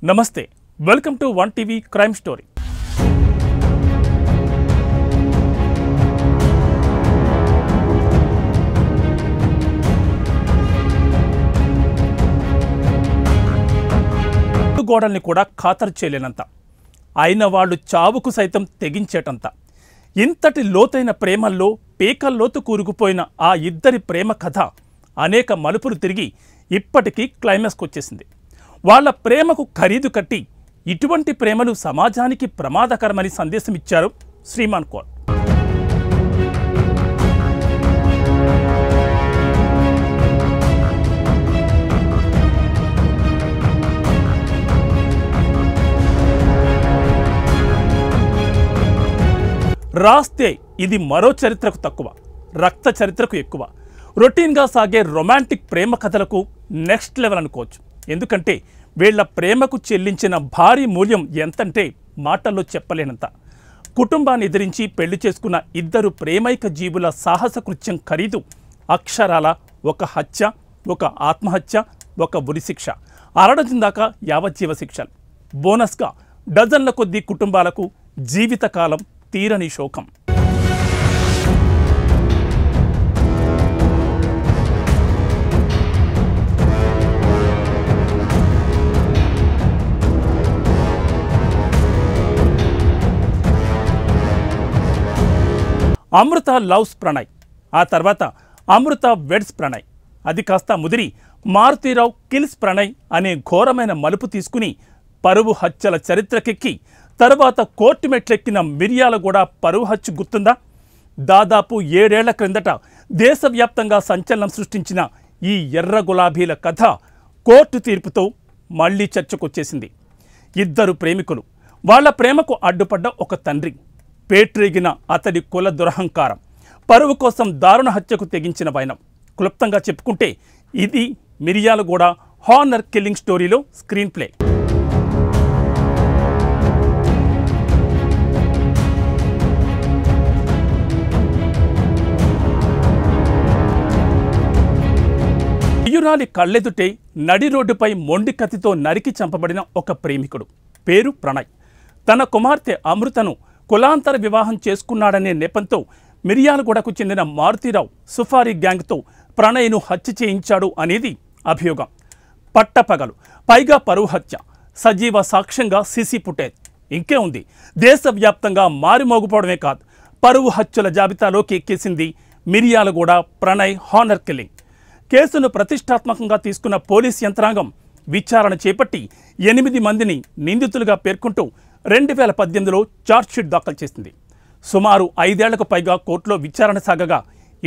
నమస్తే welcome to one TV crime story గోడల్ని కూడా ఖాతరు చేయలేనంత అయిన వాళ్ళు చావుకు సైతం తెగించేటంత ఇంతటి లోతైన ప్రేమల్లో పేకల్లోతు కూరుకుపోయిన ఆ ఇద్దరి ప్రేమ కథ అనేక మలుపులు తిరిగి ఇప్పటికీ క్లైమాక్స్కి వచ్చేసింది. వాళ్ళ ప్రేమకు ఖరీదు కట్టి ఇటువంటి ప్రేమలు సమాజానికి ప్రమాదకరమని సందేశం ఇచ్చారు శ్రీమాన్ కౌర్. రాస్తే ఇది మరో చరిత్రకు తక్కువ, రక్త చరిత్రకు ఎక్కువ. రొటీన్గా సాగే రొమాంటిక్ ప్రేమ కథలకు నెక్స్ట్ లెవెల్ అనుకోవచ్చు. ఎందుకంటే వీళ్ల ప్రేమకు చెల్లించిన భారీ మూల్యం ఎంతంటే మాటల్లో చెప్పలేనంత. కుటుంబాన్ని ఎదిరించి పెళ్లి చేసుకున్న ఇద్దరు ప్రేమైక జీవుల సాహస కృత్యం ఖరీదు అక్షరాల ఒక హత్య, ఒక ఆత్మహత్య, ఒక ఉరిశిక్ష, అరడజన్ దాకా యావజ్జీవ శిక్షలు. బోనస్గా డజన్ల కొద్దీ కుటుంబాలకు జీవితకాలం తీరని శోకం. అమృత లవ్స్ ప్రణయ్, ఆ తర్వాత అమృత వెడ్స్ ప్రణయ్, అది కాస్త ముదిరి మారుతీరావు కిల్స్ ప్రణయ్ అనే ఘోరమైన మలుపు తీసుకుని పరువు హత్యల చరిత్రకెక్కి తర్వాత కోర్టు మెట్లెక్కిన మిర్యాలగూడ పరువు హత్య గుర్తుందా? దాదాపు 7 ఏళ్ల క్రిందట దేశవ్యాప్తంగా సంచలనం సృష్టించిన ఈ ఎర్ర గులాబీల కథ కోర్టు తీర్పుతో మళ్లీ చర్చకొచ్చేసింది. ఇద్దరు ప్రేమికులు, వాళ్ల ప్రేమకు అడ్డుపడ్డ ఒక తండ్రి, పేట్రేగిన అతడి కుల దురహంకారం, పరువు కోసం దారుణ హత్యకు తెగించిన వైనం. క్లుప్తంగా చెప్పుకుంటే ఇది మిర్యాలగూడ హానర్ కిల్లింగ్ స్టోరీలో స్క్రీన్ ప్లే. ప్రియురాలి కళ్ళెదుటే నడి రోడ్డుపై మొండి కత్తితో నరికి చంపబడిన ఒక ప్రేమికుడు, పేరు ప్రణయ్. తన కుమార్తె అమృతను కులాంతర వివాహం చేసుకున్నాడనే నెపంతో మిర్యాలగూడకు చెందిన మారుతీరావు సుఫారీ గ్యాంగ్తో ప్రణయ్ను హత్య చేయించాడు అనేది అభియోగం. పట్టపగలు, పైగా పరువు హత్య, సజీవ సాక్ష్యంగా సీసీ ఫుటేజ్. ఇంకే ఉంది, దేశవ్యాప్తంగా మారిమోగిపోవడమే కాదు, పరువు హత్యల జాబితాలోకి ఎక్కేసింది మిర్యాలగూడ ప్రణయ్ హానర్ కిల్లింగ్. కేసును ప్రతిష్టాత్మకంగా తీసుకున్న పోలీస్ యంత్రాంగం విచారణ చేపట్టి 8 మందిని నిందితులుగా పేర్కొంటూ 2018లో ఛార్జ్షీట్ దాఖలు చేసింది. సుమారు 5 ఏళ్లకు పైగా కోర్టులో విచారణ సాగగా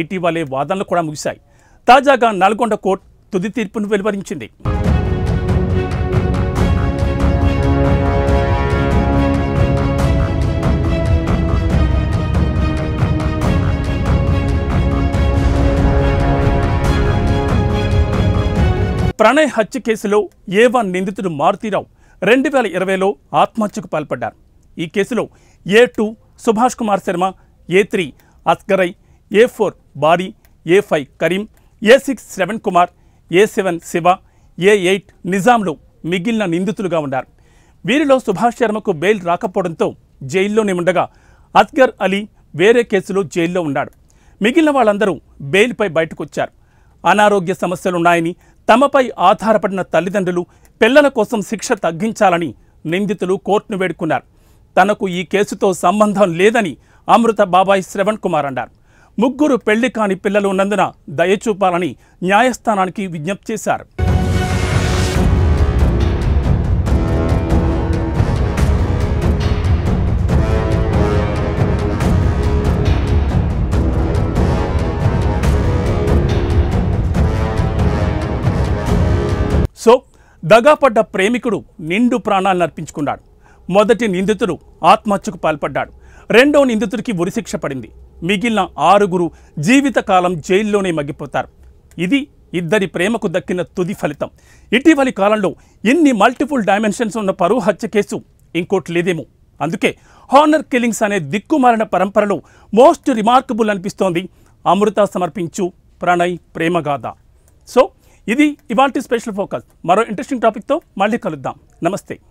ఇటీవలే వాదనలు కూడా ముగిశాయి. తాజాగా నల్గొండ కోర్టు తుది తీర్పును వెలువరించింది. ప్రణయ్ హత్య కేసులో A1 నిందితుడు మారుతీరావు 2020లో ఆత్మహత్యకు పాల్పడ్డారు. ఈ కేసులో A2 Subhash Kumar Sharma, A3 అస్గరై, A4 బారీ, A5 Karim, A6 Shravan Kumar, A7 Shiva, A8 నిజాంలు మిగిలిన నిందితులుగా ఉన్నారు. వీరిలో సుభాష్ శర్మకు బెయిల్ రాకపోవడంతో జైల్లోనే ఉండగా అస్గర్ అలీ వేరే కేసులో జైల్లో ఉన్నాడు. మిగిలిన వాళ్ళందరూ బెయిల్పై బయటకొచ్చారు. అనారోగ్య సమస్యలున్నాయని, తమపై ఆధారపడిన తల్లిదండ్రులు, పిల్లల కోసం శిక్ష తగ్గించాలని నిందితులు కోర్టును వేడుకున్నారు. తనకు ఈ కేసుతో సంబంధం లేదని అమృత బాబాయ్ శ్రవణ్ కుమార్ అన్నారు. ముగ్గురు పెళ్లి కాని పిల్లలు ఉన్నందున దయచూపాలని న్యాయస్థానానికి విజ్ఞప్తి చేశారు. సో దగాపడ్డ ప్రేమికుడు నిండు ప్రాణాలను అర్పించుకున్నాడు. మొదటి నిందితుడు ఆత్మహత్యకు పాల్పడ్డాడు. రెండో నిందితుడికి ఉరిశిక్ష పడింది. మిగిలిన 6గురు జీవితకాలం జైల్లోనే మగ్గిపోతారు. ఇది ఇద్దరి ప్రేమకు దక్కిన తుది ఫలితం. ఇటీవలి కాలంలో ఇన్ని మల్టిపుల్ డైమెన్షన్స్ ఉన్న పరువు హత్య కేసు ఇంకోటి లేదేమో. అందుకే హానర్ కిల్లింగ్స్ అనే దిక్కుమాలిన పరంపరలో మోస్ట్ రిమార్కబుల్ అనిపిస్తోంది అమృత సమర్పించు ప్రణయ్ ప్రేమగాథ. సో ఇది ఇవాల్టి స్పెషల్ ఫోకస్. మరో ఇంట్రెస్టింగ్ టాపిక్తో మళ్ళీ కలుద్దాం. నమస్తే.